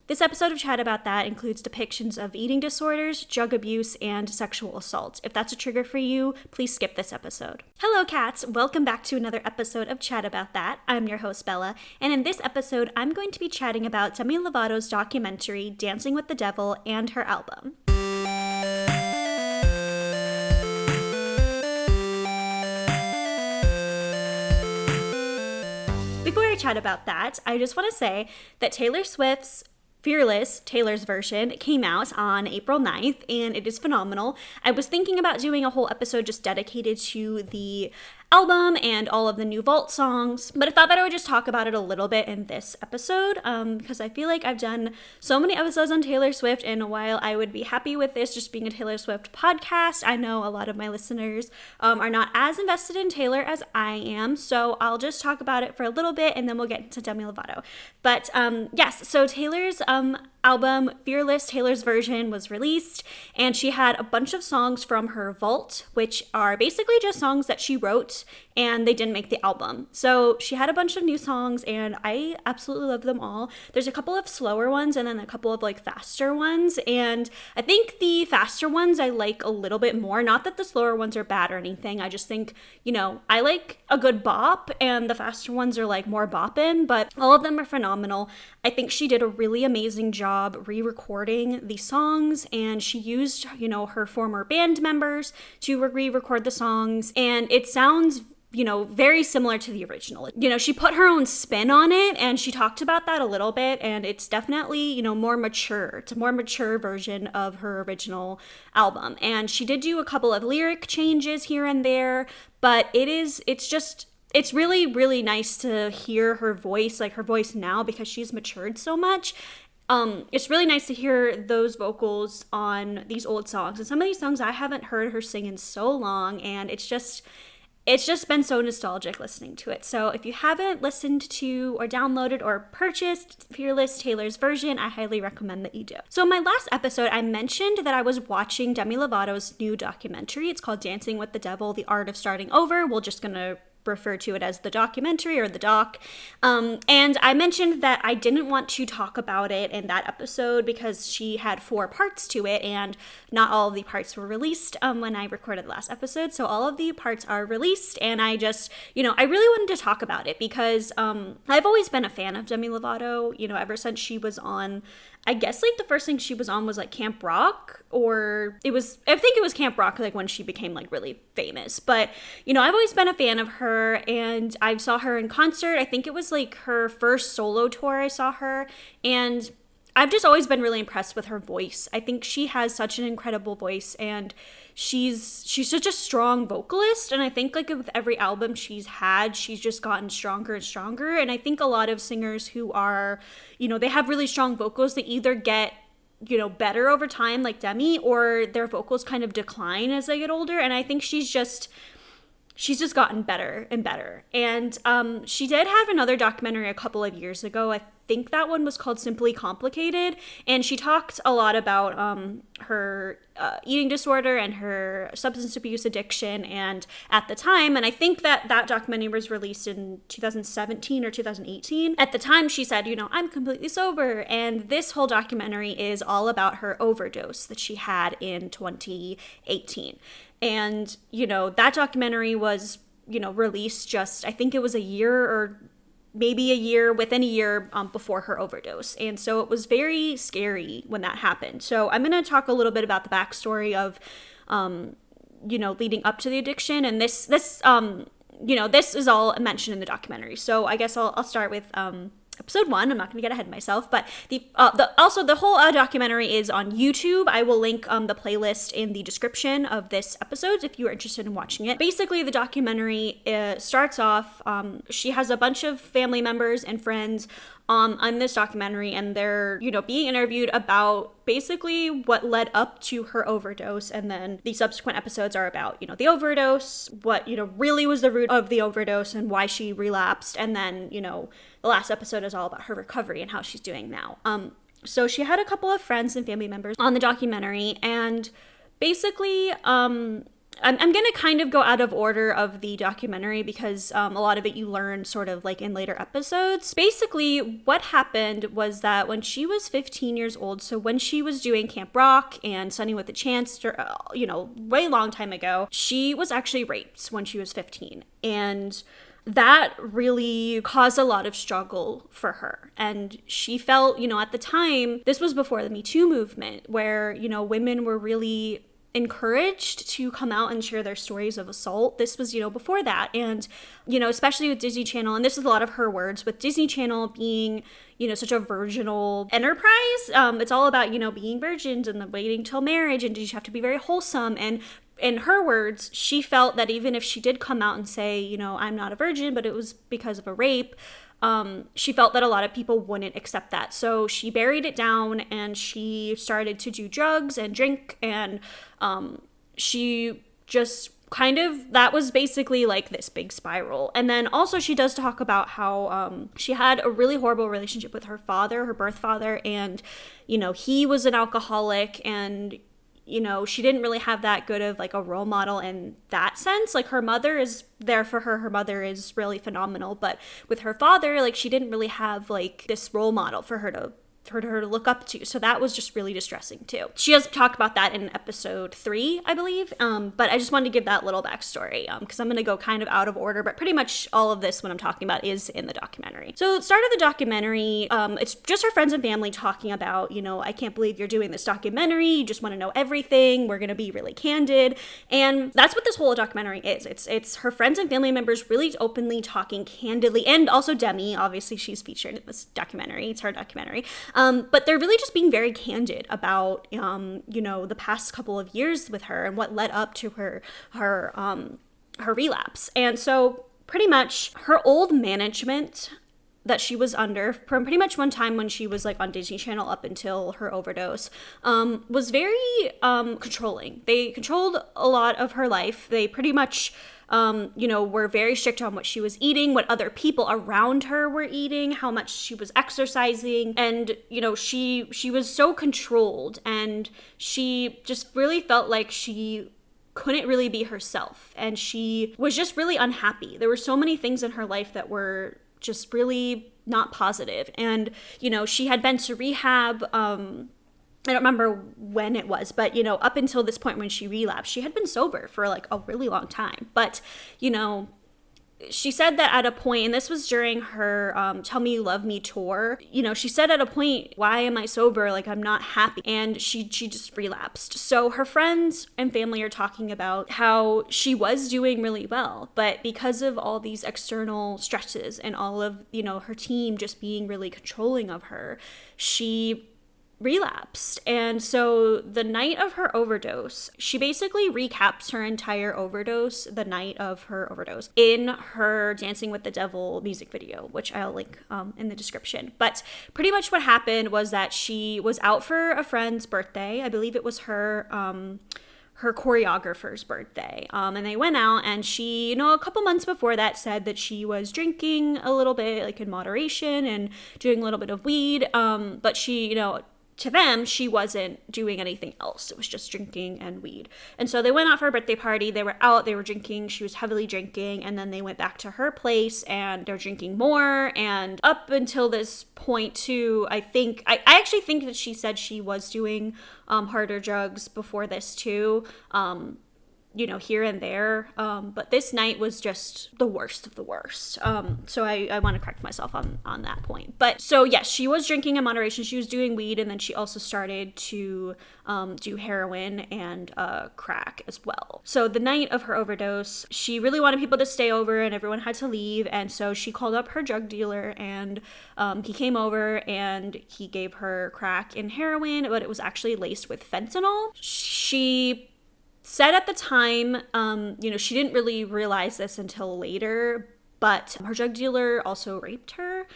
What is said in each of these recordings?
This episode of Chat About That includes depictions of eating disorders, drug abuse, and sexual assault. If that's a trigger for you, please skip this episode. Hello, cats! Welcome back to another episode of Chat About That. I'm your host, Bella, and in this episode, I'm going to be chatting about Demi Lovato's documentary, Dancing with the Devil, and her album. Before I chat about that, I just want to say that Taylor Swift's Fearless, Taylor's version, came out on April 9th, and it is phenomenal. I was thinking about doing a whole episode just dedicated to the album and all of the new Vault songs, but I thought that I would just talk about it a little bit in this episode, because I feel like I've done so many episodes on Taylor Swift, and while I would be happy with this just being a Taylor Swift podcast, I know a lot of my listeners are not as invested in Taylor as I am, so I'll just talk about it for a little bit, and then we'll get into Demi Lovato. But yes, so Taylor's album Fearless, Taylor's version, was released, and she had a bunch of songs from her Vault, which are basically just songs that she wrote and they didn't make the album. So she had a bunch of new songs and I absolutely love them all. There's a couple of slower ones and then a couple of like faster ones, and I think the faster ones I like a little bit more. Not that the slower ones are bad or anything, I just think, you know, I like a good bop and the faster ones are like more boppin', but all of them are phenomenal. I think she did a really amazing job re-recording the songs, and she used, you know, her former band members to re-record the songs, and it sounds, you know, very similar to the original. You know, she put her own spin on it, and she talked about that a little bit, and it's definitely, you know, more mature. It's a more mature version of her original album, and she did do a couple of lyric changes here and there, but it's really, really nice to hear her voice, like her voice now, because she's matured so much. It's really nice to hear those vocals on these old songs. And some of these songs I haven't heard her sing in so long, and it's just been so nostalgic listening to it. So if you haven't listened to or downloaded or purchased Fearless, Taylor's version, I highly recommend that you do. So in my last episode, I mentioned that I was watching Demi Lovato's new documentary. It's called Dancing with the Devil, The Art of Starting Over. We're just gonna refer to it as the documentary or the doc. And I mentioned that I didn't want to talk about it in that episode because she had 4 parts to it, and not all of the parts were released when I recorded the last episode. So all of the parts are released, and I just, you know, I really wanted to talk about it because I've always been a fan of Demi Lovato, you know, ever since she was on, I guess like the first thing she was on was like Camp Rock, or I think it was Camp Rock, like when she became like really famous. But, you know, I've always been a fan of her, and I saw her in concert. I think it was like her first solo tour I saw her, and I've just always been really impressed with her voice. I think she has such an incredible voice, and she's such a strong vocalist, and I think like with every album she's had, she's just gotten stronger and stronger. And I think a lot of singers who are, you know, they have really strong vocals, they either get, you know, better over time like Demi, or their vocals kind of decline as they get older, and I think she's just gotten better and better. And she did have another documentary a couple of years ago. I think that one was called Simply Complicated, and she talked a lot about her eating disorder and her substance abuse addiction, and at the time, and I think that documentary was released in 2017 or 2018. At the time, she said, you know, I'm completely sober, and this whole documentary is all about her overdose that she had in 2018. And, you know, that documentary was, you know, released just, I think it was a year or maybe within a year before her overdose. And so it was very scary when that happened. So I'm going to talk a little bit about the backstory of, you know, leading up to the addiction. And this you know, this is all mentioned in the documentary. So I guess I'll start with, episode 1. I'm not going to get ahead of myself, but the whole documentary is on YouTube. I will link the playlist in the description of this episode if you are interested in watching it. Basically, the documentary starts off, she has a bunch of family members and friends on this documentary, and they're, you know, being interviewed about basically what led up to her overdose, and then the subsequent episodes are about, you know, the overdose, what, you know, really was the root of the overdose and why she relapsed, and then, you know, the last episode is all about her recovery and how she's doing now. So she had a couple of friends and family members on the documentary, and basically, I'm going to kind of go out of order of the documentary because a lot of it you learn sort of like in later episodes. Basically, what happened was that when she was 15 years old, so when she was doing Camp Rock and Sunny with a Chance, way long time ago, she was actually raped when she was 15. And that really caused a lot of struggle for her. And she felt, at the time, this was before the Me Too movement, where, women were really encouraged to come out and share their stories of assault. This was, before that. And, especially with Disney Channel, and this is a lot of her words, with Disney Channel being, such a virginal enterprise. It's all about, being virgins and waiting till marriage, and you have to be very wholesome. And in her words, she felt that even if she did come out and say, I'm not a virgin, but it was because of a rape, she felt that a lot of people wouldn't accept that. So she buried it down and she started to do drugs and drink, and she just that was basically like this big spiral. And then also she does talk about how she had a really horrible relationship with her father, her birth father, and he was an alcoholic, and she didn't really have that good of like a role model in that sense. Like, her mother is there for her. Her mother is really phenomenal. But with her father, like, she didn't really have like this role model for her to look up to. So that was just really distressing too. She has talked about that in episode 3, I believe. But I just wanted to give that little backstory because I'm going to go kind of out of order, but pretty much all of this, what I'm talking about, is in the documentary. So the start of the documentary, it's just her friends and family talking about, I can't believe you're doing this documentary. You just want to know everything. We're going to be really candid. And that's what this whole documentary is. It's her friends and family members really openly talking candidly. And also Demi, obviously she's featured in this documentary. It's her documentary. But they're really just being very candid about, the past couple of years with her and what led up to her relapse. And so pretty much her old management that she was under from pretty much one time when she was like on Disney Channel up until her overdose, was very controlling. They controlled a lot of her life. They pretty much were very strict on what she was eating, what other people around her were eating, how much she was exercising. And, she was so controlled, and she just really felt like she couldn't really be herself. And she was just really unhappy. There were so many things in her life that were just really not positive. And, she had been to rehab, I don't remember when it was, but, up until this point when she relapsed, she had been sober for like a really long time. But, she said that at a point, and this was during her Tell Me You Love Me tour, she said at a point, why am I sober? Like, I'm not happy. And she just relapsed. So her friends and family are talking about how she was doing really well, but because of all these external stresses and all of, her team just being really controlling of her, she relapsed. And so the night of her overdose, she basically recaps her entire overdose the night of her overdose in her Dancing with the Devil music video, which I'll link in the description. But pretty much what happened was that she was out for a friend's birthday. I believe it was her choreographer's birthday. And they went out, and she, a couple months before that said that she was drinking a little bit, like in moderation, and doing a little bit of weed. But she, to them, she wasn't doing anything else. It was just drinking and weed. And so they went out for a birthday party. They were out, they were drinking. She was heavily drinking. And then they went back to her place and they're drinking more. And up until this point too, I actually think that she said she was doing harder drugs before this too. Here and there. But this night was just the worst of the worst. So I want to correct myself on that point. But so yes, she was drinking in moderation. She was doing weed, and then she also started to do heroin and crack as well. So the night of her overdose, she really wanted people to stay over and everyone had to leave. And so she called up her drug dealer, and he came over and he gave her crack and heroin, but it was actually laced with fentanyl. She said at the time, she didn't really realize this until later, but her drug dealer also raped her,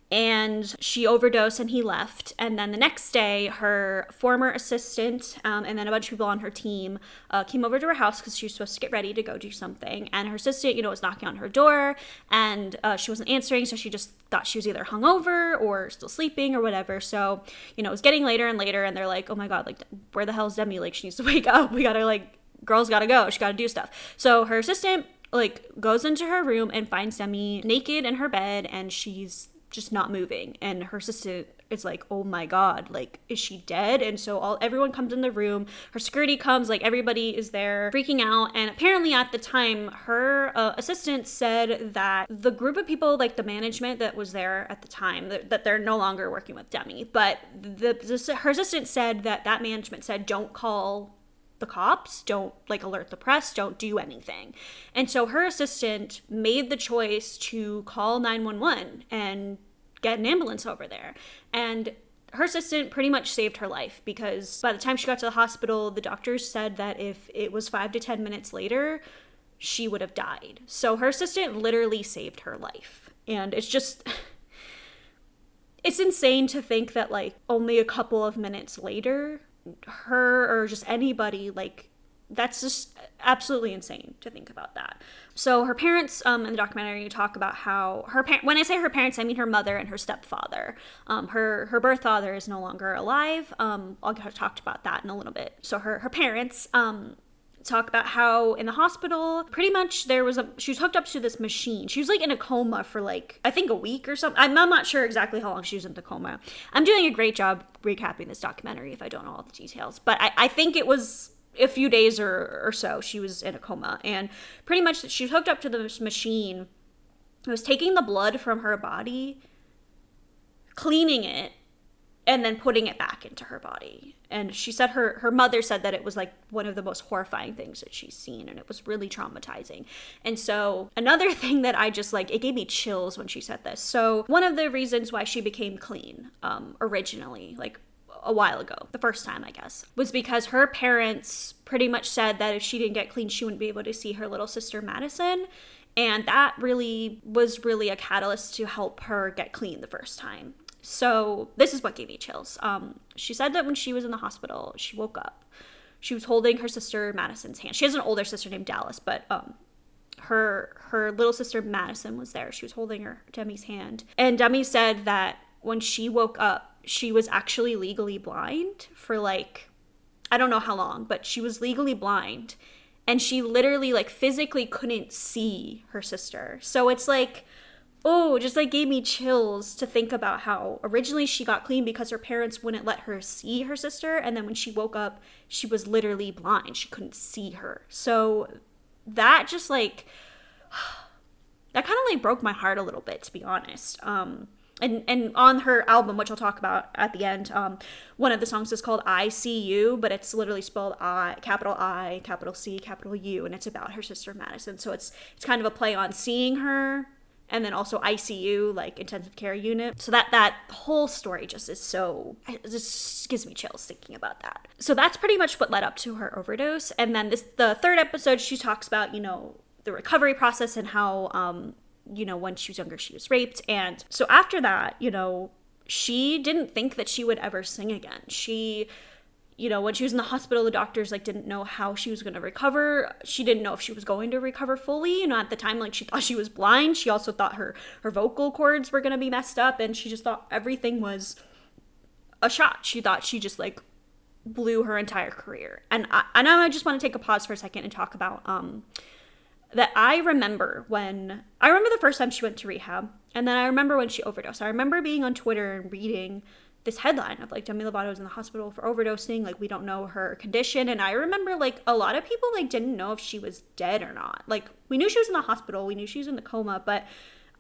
and she overdosed and he left. And then the next day, her former assistant and then a bunch of people on her team came over to her house because she was supposed to get ready to go do something. And her assistant, was knocking on her door, and she wasn't answering, so she just thought she was either hungover or still sleeping or whatever. So, it was getting later and later, and they're like, oh my God, like, where the hell is Demi? Like, she needs to wake up. We gotta, like, girl's gotta go. She gotta do stuff. So her assistant like goes into her room and finds Demi naked in her bed, and she's just not moving. And her assistant is like, oh my God, like, is she dead? And so everyone comes in the room. Her security comes, like, everybody is there freaking out. And apparently at the time, her assistant said that the group of people, like the management that was there at the time, that they're no longer working with Demi. But her assistant said that management said, don't call the cops, don't like alert the press, don't do anything. And so her assistant made the choice to call 911 and get an ambulance over there. And her assistant pretty much saved her life, because by the time she got to the hospital, the doctors said that if it was 5 to 10 minutes later, she would have died. So her assistant literally saved her life. And it's just, it's insane to think that like only a couple of minutes later, her or just anybody, like, that's just absolutely insane to think about that. So her parents in the documentary talk about how when I say her parents, I mean her mother and her stepfather. Her birth father is no longer alive. I'll talk about that in a little bit. So her parents talk about how in the hospital, pretty much she was hooked up to this machine. She was like in a coma for like, I think a week or something. I'm not sure exactly how long she was in the coma. I'm doing a great job recapping this documentary if I don't know all the details, but I think it was a few days or so she was in a coma. And pretty much she was hooked up to this machine. It was taking the blood from her body, cleaning it, and then putting it back into her body. And she said her mother said that it was like one of the most horrifying things that she's seen, and it was really traumatizing. And so another thing that I just like, it gave me chills when she said this. So one of the reasons why she became clean originally, like a while ago, the first time I guess, was because her parents pretty much said that if she didn't get clean, she wouldn't be able to see her little sister Madison. And that really was a catalyst to help her get clean the first time. So this is what gave me chills. She said that when she was in the hospital, she woke up. She was holding her sister Madison's hand. She has an older sister named Dallas, but her little sister Madison was there. She was holding her Demi's hand. And Demi said that when she woke up, she was actually legally blind for like, I don't know how long, but she was legally blind. And she literally like physically couldn't see her sister. So it's like, oh, just like gave me chills to think about how originally she got clean because her parents wouldn't let her see her sister. And then when she woke up, she was literally blind. She couldn't see her. So that just like, that kind of like broke my heart a little bit, to be honest. And on her album, which I'll talk about at the end, one of the songs is called I See You, but it's literally spelled capital C, capital U, and it's about her sister Madison. So it's kind of a play on seeing her, and then also ICU, like intensive care unit. So that whole story just is it just gives me chills thinking about that. So that's pretty much what led up to her overdose. And then the third episode, she talks about, the recovery process and how, when she was younger, she was raped. And so after that, she didn't think that she would ever sing again. She, when she was in the hospital, the doctors like didn't know how she was going to recover. She didn't know if she was going to recover fully. At the time, like she thought she was blind. She also thought her vocal cords were going to be messed up, and she just thought everything was a shot. She thought she just like blew her entire career. And I just want to take a pause for a second and talk about, that I remember the first time she went to rehab, and then I remember when she overdosed. I remember being on Twitter and reading this headline of like Demi Lovato is in the hospital for overdosing, like we don't know her condition. And I remember like a lot of people like didn't know if she was dead or not. Like we knew she was in the hospital, we knew she was in the coma, but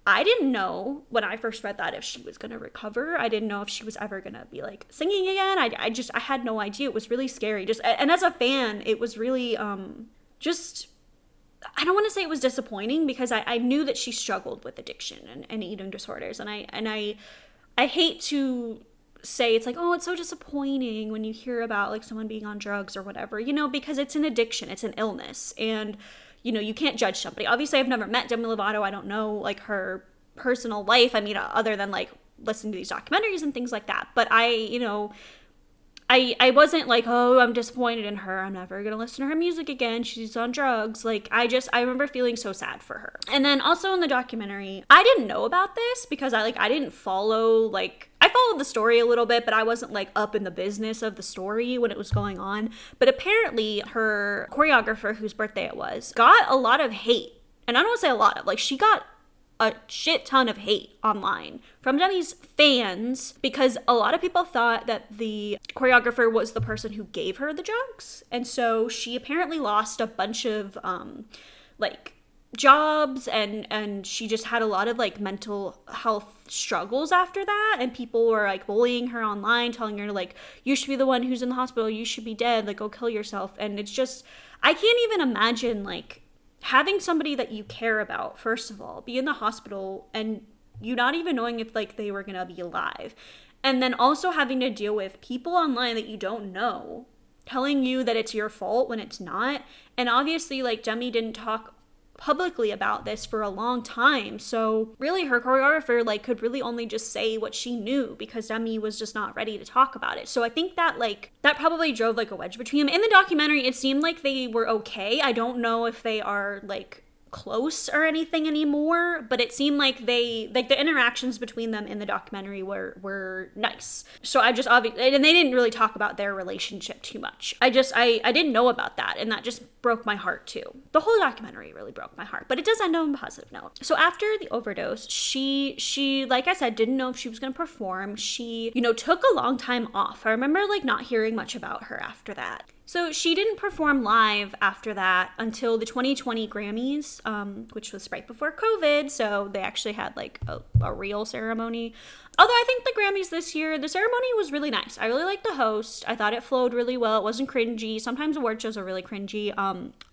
I didn't know when I first read that if she was going to recover. I didn't know if she was ever going to be like singing again. I had no idea. It was really scary. And as a fan, it was really I don't want to say it was disappointing, because I knew that she struggled with addiction and eating disorders. And I hate to say it's like, oh, it's so disappointing when you hear about like someone being on drugs or whatever, because it's an addiction, it's an illness, and you can't judge somebody. Obviously, I've never met Demi Lovato. I don't know like her personal life. I mean, other than like listening to these documentaries and things like that. But I wasn't like, oh, I'm disappointed in her. I'm never going to listen to her music again. She's on drugs. Like, I remember feeling so sad for her. And then also in the documentary, I didn't know about this because I didn't follow, like, I followed the story a little bit, but I wasn't like up in the business of the story when it was going on. But apparently her choreographer, whose birthday it was, got a lot of hate. And I don't want to say a lot of, like, she got a shit ton of hate online from Demi's fans because a lot of people thought that the choreographer was the person who gave her the drugs. And so she apparently lost a bunch of like jobs and she just had a lot of like mental health struggles after that, and people were like bullying her online, telling her like, you should be the one who's in the hospital, you should be dead, like go kill yourself. And it's just, I can't even imagine like having somebody that you care about, first of all, be in the hospital and you not even knowing if like they were gonna be alive, and then also having to deal with people online that you don't know telling you that it's your fault when it's not. And obviously like Demi didn't talk publicly about this for a long time, so really her choreographer like could really only just say what she knew because Demi was just not ready to talk about it. So I think that like that probably drove like a wedge between them. In the documentary it seemed like they were okay. I don't know if they are like close or anything anymore, but it seemed like they like the interactions between them in the documentary were nice. So I just obviously, and they didn't really talk about their relationship too much. I didn't know about that, and that just broke my heart too. The whole documentary really broke my heart, but it does end on a positive note. So after the overdose, she like I said, didn't know if she was going to perform. She, you know, took a long time off. I remember like not hearing much about her after that. So she didn't perform live after that until the 2020 Grammys, which was right before COVID. So they actually had like a real ceremony. Although I think the Grammys this year, the ceremony was really nice. I really liked the host. I thought it flowed really well. It wasn't cringy. Sometimes award shows are really cringy.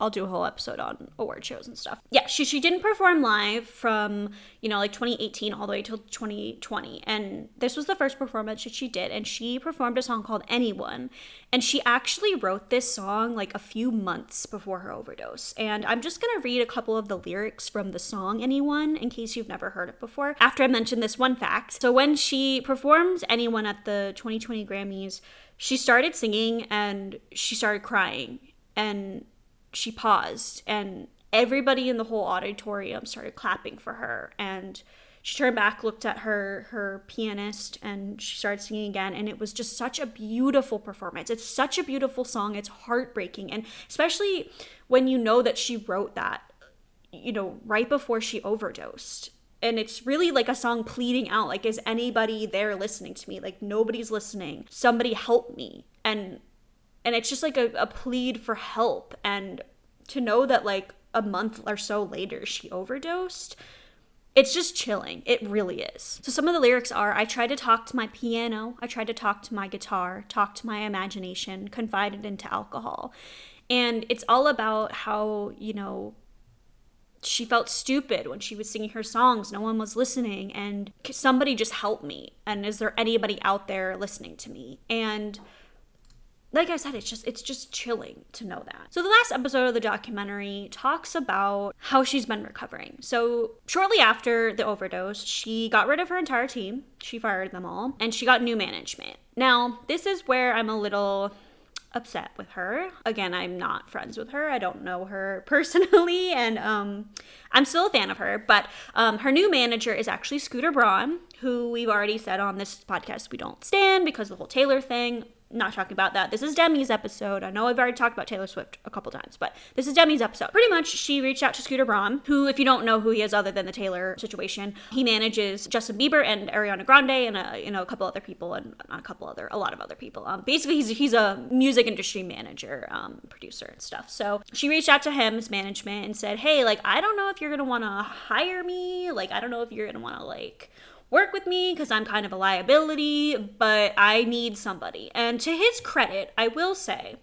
I'll do a whole episode on award shows and stuff. Yeah, she didn't perform live from, you know, like 2018 all the way till 2020. And this was the first performance that she did. And she performed a song called Anyone. And she actually wrote this song like a few months before her overdose. And I'm just going to read a couple of the lyrics from the song Anyone in case you've never heard it before, after I mention this one fact. So when she performed Anyone at the 2020 Grammys, she started singing and she started crying and she paused and everybody in the whole auditorium started clapping for her, and she turned back, looked at her pianist, and she started singing again. And it was just such a beautiful performance. It's such a beautiful song. It's heartbreaking. And especially when you know that she wrote that, you know, right before she overdosed. And it's really like a song pleading out, like, is anybody there listening to me? Like, nobody's listening. Somebody help me. And it's just like a plead for help. And to know that like a month or so later she overdosed, it's just chilling. It really is. So some of the lyrics are, I tried to talk to my piano, I tried to talk to my guitar, talk to my imagination, confided into alcohol. And it's all about how, you know, she felt stupid when she was singing her songs. No one was listening, and somebody just help me. And is there anybody out there listening to me? And like I said, it's just chilling to know that. So the last episode of the documentary talks about how she's been recovering. So shortly after the overdose, she got rid of her entire team. She fired them all, and she got new management. Now, this is where I'm a little upset with her. Again, I'm not friends with her. I don't know her personally, and I'm still a fan of her, but her new manager is actually Scooter Braun, who we've already said on this podcast we don't stand because of the whole Taylor thing. Not talking about that. This is Demi's episode. I know I've already talked about Taylor Swift a couple times, but this is Demi's episode. Pretty much, she reached out to Scooter Braun, who, if you don't know who he is other than the Taylor situation, he manages Justin Bieber and Ariana Grande and a couple other people, and not a lot of other people. Basically, he's a music industry manager, producer and stuff. So she reached out to him, his management, and said, hey, like, I don't know if you're gonna want to hire me. Like, I don't know if you're gonna want to like work with me because I'm kind of a liability, but I need somebody. And to his credit, I will say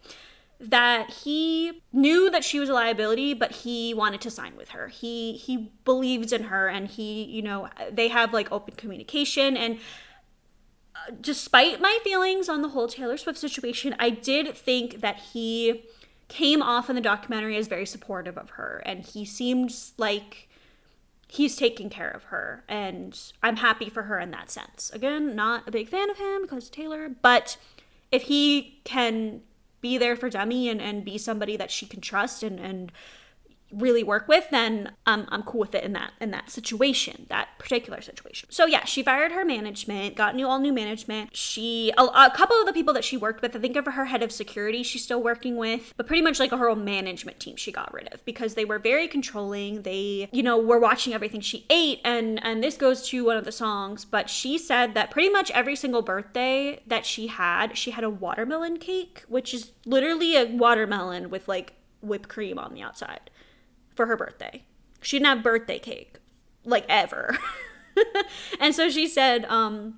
that he knew that she was a liability, but he wanted to sign with her. He believes in her, and he, you know, they have like open communication. And despite my feelings on the whole Taylor Swift situation, I did think that he came off in the documentary as very supportive of her, and he seems like he's taking care of her, and I'm happy for her in that sense. Again, not a big fan of him because Taylor, but if he can be there for Demi and be somebody that she can trust and really work with, then I'm cool with it in that situation, that particular situation. So yeah, she fired her management, got all new management. A couple of the people that she worked with, I think of her head of security she's still working with, but pretty much like her whole management team she got rid of because they were very controlling. They, were watching everything she ate, and this goes to one of the songs, but she said that pretty much every single birthday that she had a watermelon cake, which is literally a watermelon with like whipped cream on the outside, for her birthday. She didn't have birthday cake, like, ever. And so she said, in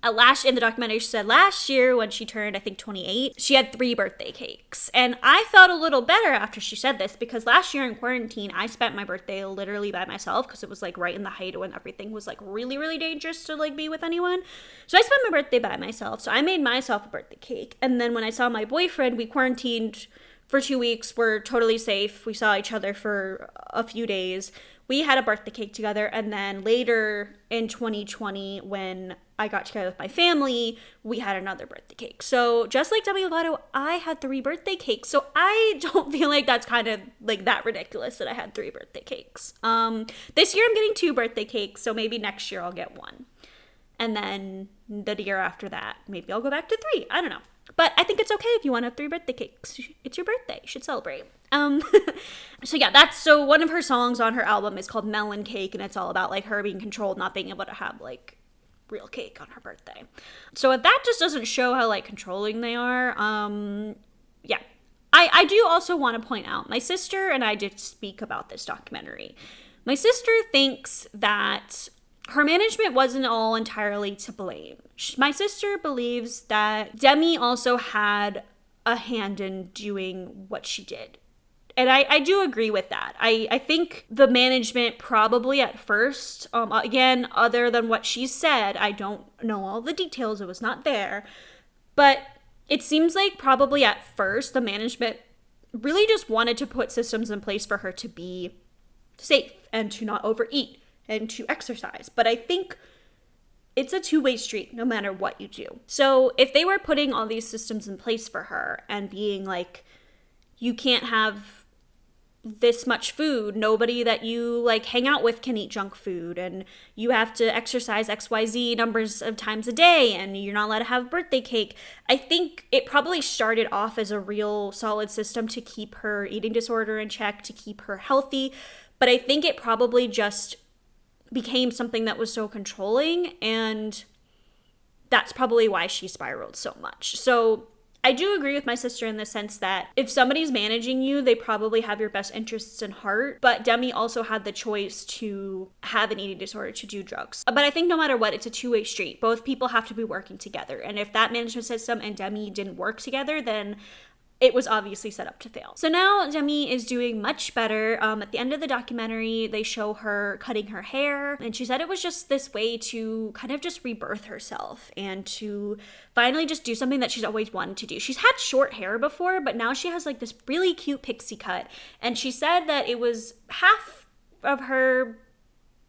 the documentary, she said last year when she turned, I think, 28, she had 3 birthday cakes. And I felt a little better after she said this because last year in quarantine, I spent my birthday literally by myself because it was like right in the height when everything was like really, really dangerous to like be with anyone. So I spent my birthday by myself. So I made myself a birthday cake. And then when I saw my boyfriend, we quarantined for 2 weeks. We're totally safe. We saw each other for a few days. We had a birthday cake together. And then later in 2020, when I got together with my family, we had another birthday cake. So just like Demi Lovato, I had 3 birthday cakes. So I don't feel like that's kind of like that ridiculous that I had 3 birthday cakes. This year I'm getting 2 birthday cakes. So maybe next year I'll get 1. And then the year after that, maybe I'll go back to 3. I don't know. But I think it's okay if you want to have 3 birthday cakes. It's your birthday. You should celebrate. So one of her songs on her album is called Melon Cake, and it's all about like her being controlled, not being able to have like real cake on her birthday. So if that just doesn't show how like controlling they are, yeah. I do also want to point out, my sister and I did speak about this documentary. My sister thinks that her management wasn't all entirely to blame. My sister believes that Demi also had a hand in doing what she did. And I do agree with that. I think the management probably at first, again, other than what she said, I don't know all the details, it was not there. But it seems like probably at first the management really just wanted to put systems in place for her to be safe and to not overeat and to exercise. But I think it's a two-way street no matter what you do. So if they were putting all these systems in place for her and being like, you can't have this much food, nobody that you like hang out with can eat junk food, and you have to exercise XYZ numbers of times a day, and you're not allowed to have birthday cake, I think it probably started off as a real solid system to keep her eating disorder in check, to keep her healthy. But I think it probably just became something that was so controlling, and that's probably why she spiraled so much. So I do agree with my sister in the sense that if somebody's managing you, they probably have your best interests in heart. But Demi also had the choice to have an eating disorder, to do drugs. But I think no matter what, it's a two-way street. Both people have to be working together. And if that management system and Demi didn't work together, then it was obviously set up to fail. So now Demi is doing much better. At the end of the documentary, they show her cutting her hair. And she said it was just this way to kind of just rebirth herself and to finally just do something that she's always wanted to do. She's had short hair before, but now she has like this really cute pixie cut. And she said that it was half of her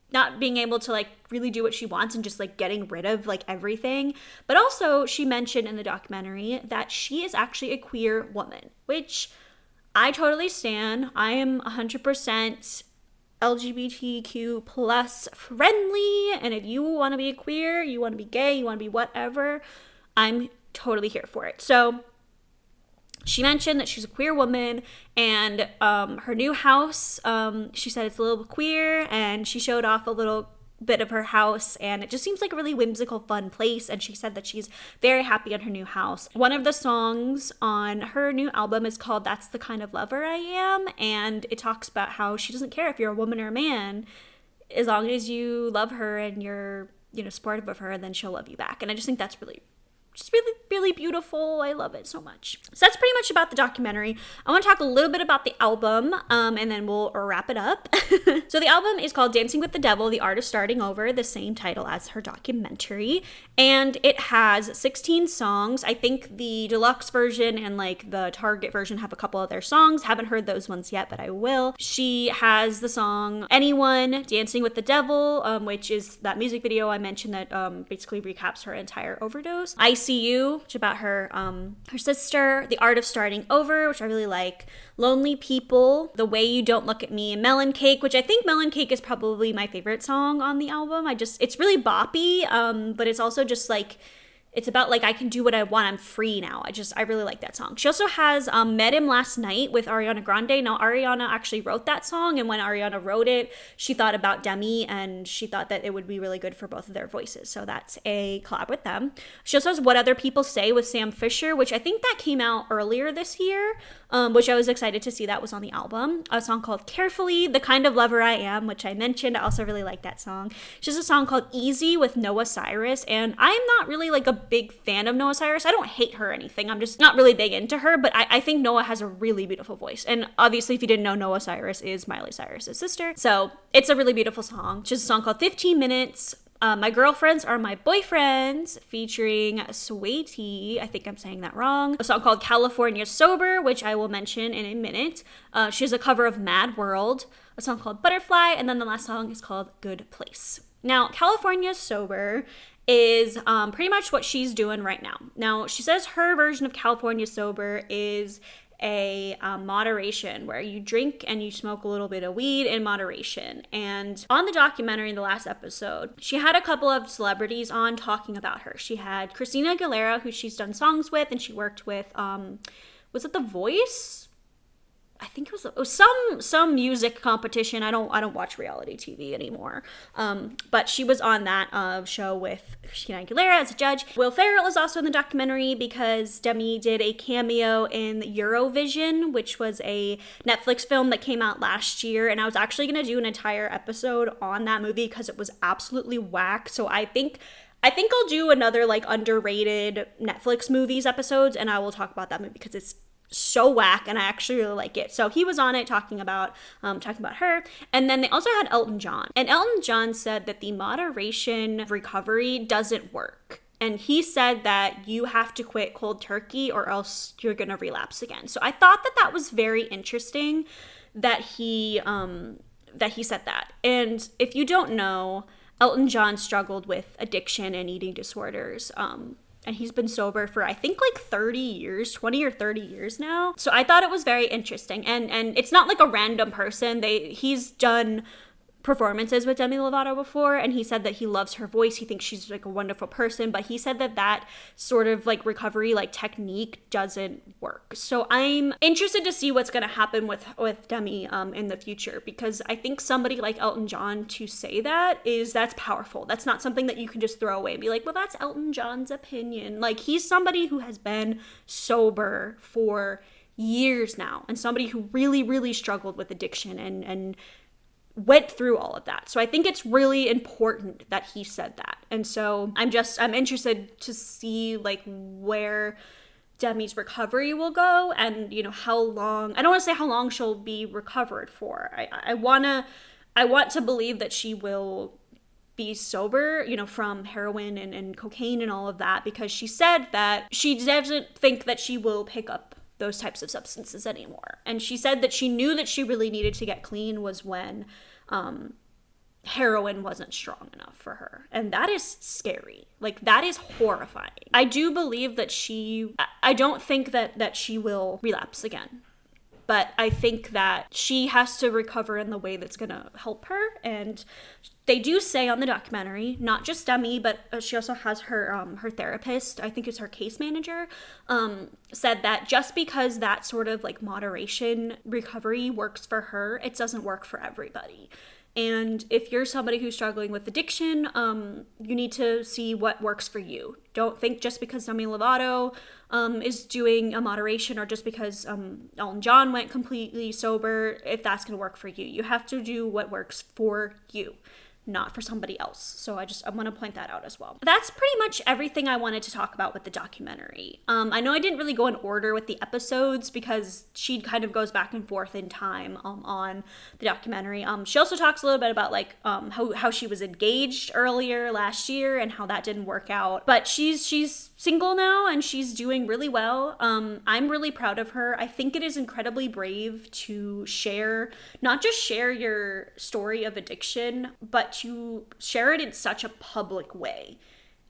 not being able to like really do what she wants and just like getting rid of like everything. But also she mentioned in the documentary that she is actually a queer woman, which I totally stan. I am 100% LGBTQ plus friendly. And if you want to be a queer, you want to be gay, you want to be whatever, I'm totally here for it. So she mentioned that she's a queer woman, and her new house, she said it's a little queer, and she showed off a little bit of her house, and it just seems like a really whimsical, fun place, and she said that she's very happy in her new house. One of the songs on her new album is called That's the Kind of Lover I Am, and it talks about how she doesn't care if you're a woman or a man, as long as you love her and you're, supportive of her, then she'll love you back. And I just think that's really beautiful. I love it so much. So that's pretty much about the documentary. I want to talk a little bit about the album, and then we'll wrap it up. So the album is called Dancing with the Devil, The Art of Starting Over, the same title as her documentary. And it has 16 songs. I think the deluxe version and like the Target version have a couple of their songs. Haven't heard those ones yet, but I will. She has the song Anyone, Dancing with the Devil, which is that music video I mentioned that basically recaps her entire overdose. Ice See You, which is about her sister. The Art of Starting Over, which I really like. Lonely People, The Way You Don't Look at Me, and Melon Cake, which I think Melon Cake is probably my favorite song on the album. It's really boppy, but it's also just like, it's about like, I can do what I want. I'm free now. I really like that song. She also has Met Him Last Night with Ariana Grande. Now, Ariana actually wrote that song, and when Ariana wrote it, she thought about Demi, and she thought that it would be really good for both of their voices. So that's a collab with them. She also has What Other People Say with Sam Fisher, which I think that came out earlier this year, which I was excited to see that was on the album. A song called Carefully, The Kind of Lover I Am, which I mentioned. I also really like that song. She has a song called Easy with Noah Cyrus, and I'm not really like a big fan of Noah Cyrus. I don't hate her or anything. I'm just not really big into her, but I think Noah has a really beautiful voice. And obviously, if you didn't know, Noah Cyrus is Miley Cyrus's sister. So it's a really beautiful song. She has a song called 15 Minutes. My Girlfriends Are My Boyfriends, featuring S2E6. I think I'm saying that wrong. A song called California Sober, which I will mention in a minute. She has a cover of Mad World, a song called Butterfly, and then the last song is called Good Place. Now, California Sober is pretty much what she's doing right now. Now, she says her version of California Sober is a moderation, where you drink and you smoke a little bit of weed in moderation. And on the documentary, the last episode, she had a couple of celebrities on talking about her. She had Christina Aguilera, who she's done songs with, and she worked with, was it The Voice? I think it was some music competition. I don't watch reality TV anymore. But she was on that show with Christina Aguilera as a judge. Will Ferrell is also in the documentary because Demi did a cameo in Eurovision, which was a Netflix film that came out last year. And I was actually going to do an entire episode on that movie because it was absolutely whack. So I think I'll do another like underrated Netflix movies episodes, and I will talk about that movie because it's so whack and I actually really like it. So he was on it talking about her. And then they also had Elton John. And Elton John said that the moderation recovery doesn't work. And he said that you have to quit cold turkey or else you're going to relapse again. So I thought that was very interesting that he said that. And if you don't know, Elton John struggled with addiction and eating disorders. And he's been sober for, I think, like 30 years, 20 or 30 years now. So I thought it was very interesting. And it's not like a random person. He's done performances with Demi Lovato before, and he said that he loves her voice. He thinks she's like a wonderful person, but he said that sort of like recovery like technique doesn't work. So I'm interested to see what's going to happen with Demi in the future, because I think somebody like Elton John to say that's powerful. That's not something that you can just throw away and be like, well, that's Elton John's opinion. Like, he's somebody who has been sober for years now, and somebody who really, really struggled with addiction and went through all of that. So I think it's really important that he said that. And so I'm interested to see like where Demi's recovery will go, and how long. I don't want to say how long she'll be recovered for. I want to believe that she will be sober, from heroin and cocaine and all of that, because she said that she doesn't think that she will pick up those types of substances anymore. And she said that she knew that she really needed to get clean was when heroin wasn't strong enough for her. And that is scary. Like, that is horrifying. I do believe that I don't think that she will relapse again. But I think that she has to recover in the way that's going to help her. And they do say on the documentary, not just Demi, but she also has her therapist, I think it's her case manager, said that just because that sort of like moderation recovery works for her, it doesn't work for everybody. And if you're somebody who's struggling with addiction, you need to see what works for you. Don't think just because Demi Lovato is doing a moderation, or just because Elton John went completely sober, if that's going to work for you. You have to do what works for you, not for somebody else. So I want to point that out as well. That's pretty much everything I wanted to talk about with the documentary. I know I didn't really go in order with the episodes because she kind of goes back and forth in time on the documentary. She also talks a little bit about like how she was engaged earlier last year and how that didn't work out. But she's single now and she's doing really well. I'm really proud of her. I think it is incredibly brave to not just share your story of addiction, but to share it in such a public way.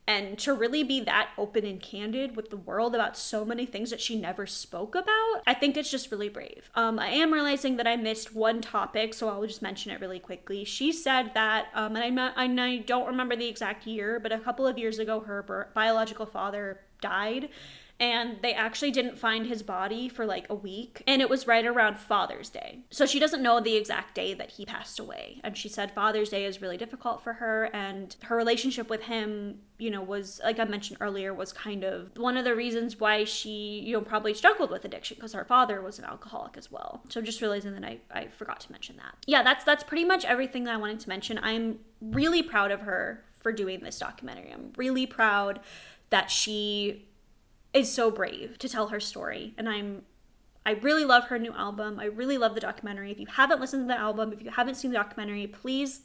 and to really be that open and candid with the world about so many things that she never spoke about, I think it's just really brave. I am realizing that I missed one topic, so I'll just mention it really quickly. She said that, and I don't remember the exact year, but a couple of years ago, her biological father died, and they actually didn't find his body for like a week, and it was right around Father's Day. So she doesn't know the exact day that he passed away, and she said Father's Day is really difficult for her, and her relationship with him, you know, was, like I mentioned earlier, was kind of one of the reasons why she, you know, probably struggled with addiction, because her father was an alcoholic as well. So just realizing that I forgot to mention that. Yeah, that's pretty much everything that I wanted to mention. I'm really proud of her for doing this documentary. I'm really proud that she is so brave to tell her story, and I really love her new album. I really love the documentary. If you haven't listened to the album, if you haven't seen the documentary, please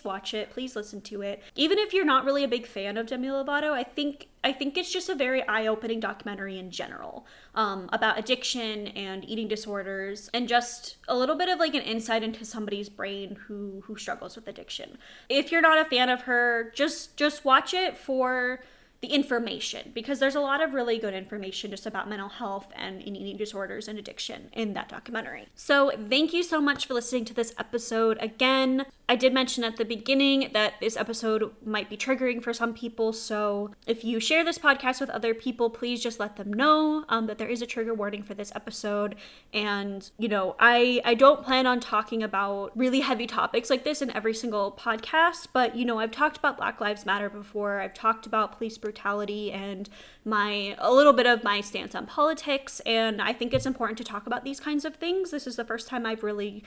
watch it. Please listen to it. Even if you're not really a big fan of Demi Lovato, I think it's just a very eye-opening documentary in general, about addiction and eating disorders, and just a little bit of like an insight into somebody's brain who struggles with addiction. If you're not a fan of her, just watch it for the information, because there's a lot of really good information just about mental health and eating disorders and addiction in that documentary. So thank you so much for listening to this episode. Again, I did mention at the beginning that this episode might be triggering for some people, so if you share this podcast with other people, please just let them know that there is a trigger warning for this episode. And, you know, I don't plan on talking about really heavy topics like this in every single podcast, but, you know, I've talked about Black Lives Matter before. I've talked about police brutality and a little bit of my stance on politics, and I think it's important to talk about these kinds of things. This is the first time I've really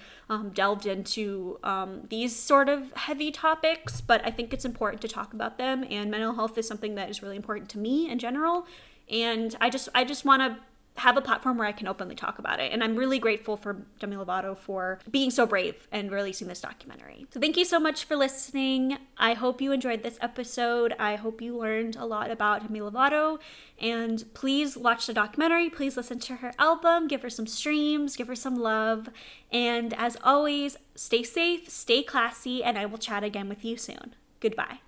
delved into these sort of heavy topics, but I think it's important to talk about them, and mental health is something that is really important to me in general, and I just want to have a platform where I can openly talk about it. And I'm really grateful for Demi Lovato for being so brave and releasing this documentary. So thank you so much for listening. I hope you enjoyed this episode. I hope you learned a lot about Demi Lovato, and please watch the documentary. Please listen to her album, give her some streams, give her some love. And as always, stay safe, stay classy, and I will chat again with you soon. Goodbye.